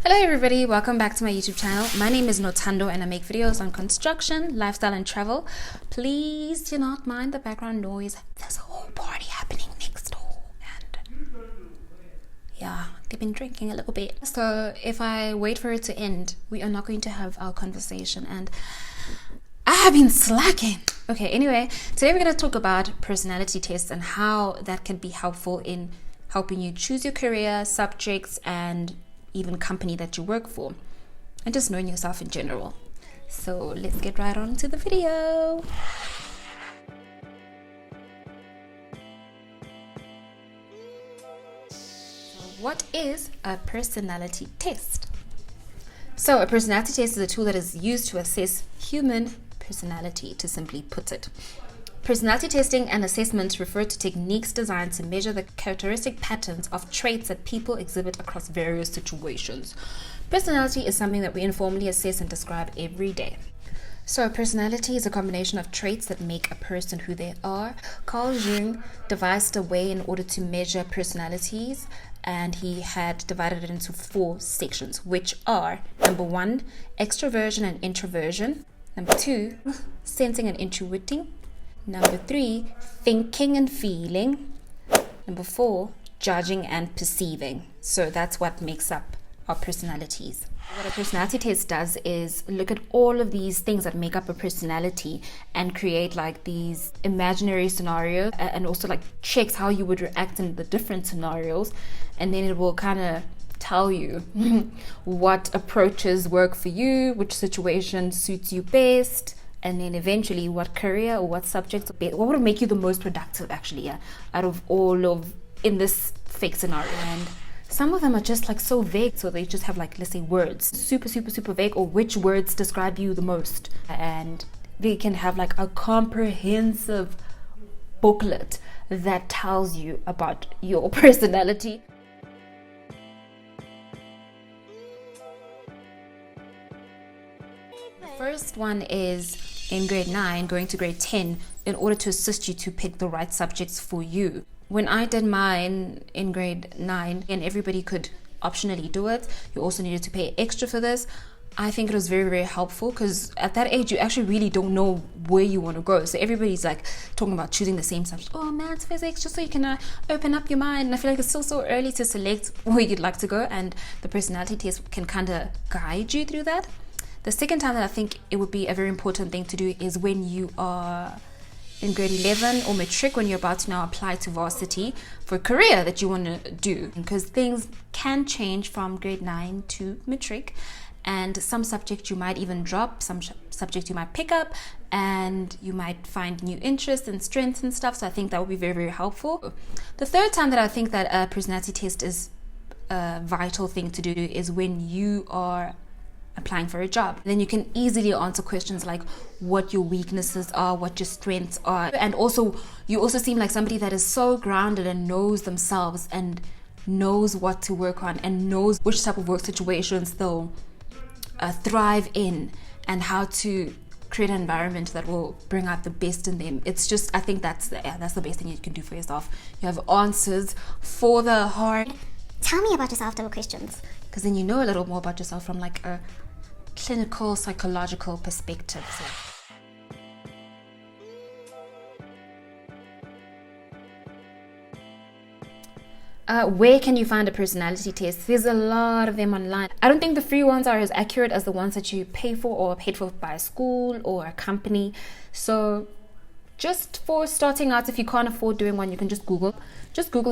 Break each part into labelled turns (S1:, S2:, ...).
S1: Hello everybody, welcome back to my YouTube channel. My name is Notando and I make videos on construction, lifestyle and travel. Please do not mind the background noise. There's a whole party happening next door and yeah, they've been drinking a little bit. So if I wait for it to end, we are not going to have our conversation and I have been slacking. Okay, anyway, today we're going to talk about personality tests and how that can be helpful in helping you choose your career, subjects, and even company that you work for, and just knowing yourself in general. So let's get right on to the video. What is a personality test? So a personality test is a tool that is used to assess human personality, to simply put it. Personality testing and assessment refer to techniques designed to measure the characteristic patterns of traits that people exhibit across various situations. Personality is something that we informally assess and describe every day. So personality is a combination of traits that make a person who they are. Carl Jung devised a way in order to measure personalities, and he had divided it into 4 sections, which are: number 1, extroversion and introversion; number 2, sensing and intuiting; number 3, thinking and feeling; number 4, judging and perceiving. So that's what makes up our personalities. What a personality test does is look at all of these things that make up a personality and create like these imaginary scenarios, and also like checks how you would react in the different scenarios, and then it will kind of tell you what approaches work for you, which situation suits you best, and then eventually what career or what subjects, what would make you the most productive actually, out of all of in this fake scenario. And some of them are just like so vague, so they just have like, let's say, words, super vague, or which words describe you the most. And they can have like a comprehensive booklet that tells you about your personality. The first one is in grade 9 going to grade 10 in order to assist you to pick the right subjects for you. When I did mine in grade 9, and everybody could optionally do it, you also needed to pay extra for this. I think it was very helpful, because at that age you actually really don't know where you want to go. So everybody's like talking about choosing the same subject, maths, physics, just so you can open up your mind. And I feel like it's still so early to select where you'd like to go, and the personality test can kind of guide you through that. The second time that I think it would be a very important thing to do is when you are in grade 11 or matric, when you're about to now apply to varsity for a career that you want to do, because things can change from grade 9 to matric, and some subjects you might even drop, some subjects you might pick up, and you might find new interests and strengths and stuff. So I think that would be very helpful. The third time that I think that a personality test is a vital thing to do is when you are applying for a job. Then you can easily answer questions like what your weaknesses are, what your strengths are, and also you also seem like somebody that is so grounded and knows themselves and knows what to work on and knows which type of work situations they'll thrive in, and how to create an environment that will bring out the best in them. It's just, I think that's the best thing you can do for yourself. You have answers for the hard.
S2: Tell me about yourself type of questions,
S1: because then you know a little more about yourself from like a clinical psychological perspective. Where can you find a personality test? There's a lot of them online. I don't think the free ones are as accurate as the ones that you pay for or are paid for by a school or a company. So just for starting out, if you can't afford doing one, you can just Google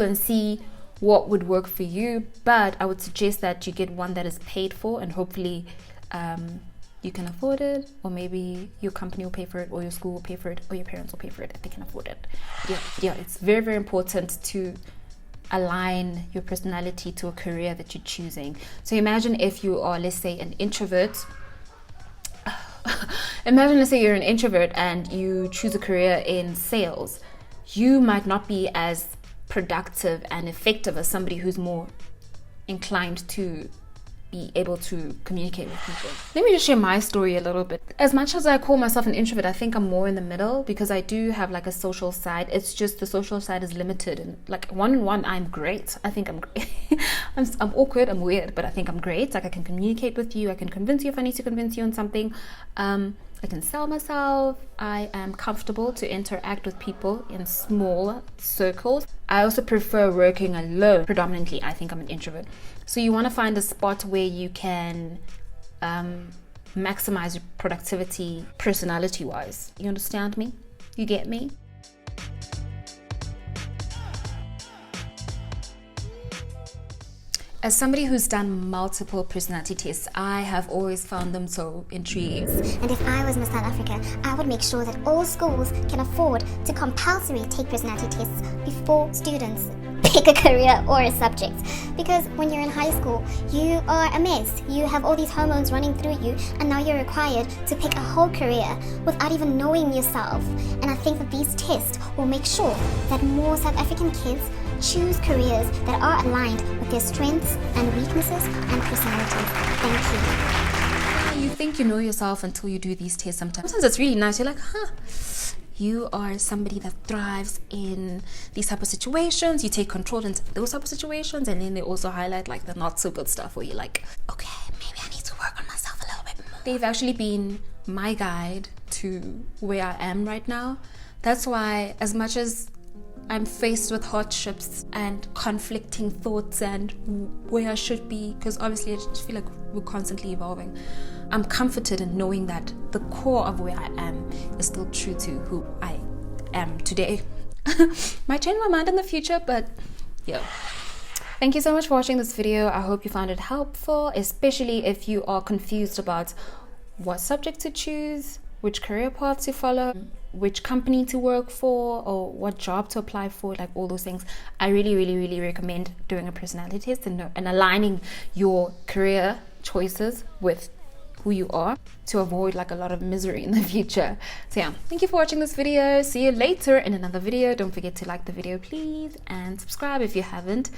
S1: and see what would work for you. But I would suggest that you get one that is paid for, and hopefully you can afford it, or maybe your company will pay for it, or your school will pay for it, or your parents will pay for it if they can afford it. Yeah, it's very important to align your personality to a career that you're choosing. So imagine if you are, let's say, an introvert. Imagine, let's say you're an introvert and you choose a career in sales. You might not be as productive and effective as somebody who's more inclined to be able to communicate with people. Let me just share my story a little bit. As much as I call myself an introvert, I think I'm more in the middle, because I do have like a social side. It's just the social side is limited, and like one-on-one I'm great. I think I'm great. I'm awkward, I'm weird, but I think I'm great. Like I can communicate with you, I can convince you if I need to convince you on something. I can sell myself. I am comfortable to interact with people in small circles. I also prefer working alone. Predominantly, I think I'm an introvert. So you want to find a spot where you can maximize your productivity personality-wise. You understand me? You get me? As somebody who's done multiple personality tests, I have always found them so intriguing.
S2: And if I was Miss South Africa, I would make sure that all schools can afford to compulsory take personality tests before students pick a career or a subject. Because when you're in high school, you are a mess. You have all these hormones running through you, and now you're required to pick a whole career without even knowing yourself. And I think that these tests will make sure that more South African kids choose careers that are aligned with their strengths and weaknesses and personalities. Thank you.
S1: You think you know yourself until you do these tests sometimes. Sometimes it's really nice. You're like, you are somebody that thrives in these type of situations. You take control in those type of situations. And then they also highlight like the not so good stuff where you're like, okay, maybe I need to work on myself a little bit more. They've actually been my guide to where I am right now. That's why, as much as I'm faced with hardships and conflicting thoughts and where I should be, because obviously I just feel like we're constantly evolving, I'm comforted in knowing that the core of where I am is still true to who I am today. Might change my mind in the future, but yeah. Thank you so much for watching this video. I hope you found it helpful, especially if you are confused about what subject to choose, which career path to follow, which company to work for, or what job to apply for, like all those things. I really recommend doing a personality test and aligning your career choices with who you are to avoid like a lot of misery in the future. So yeah, thank you for watching this video. See you later in another video. Don't forget to like the video please, and subscribe if you haven't.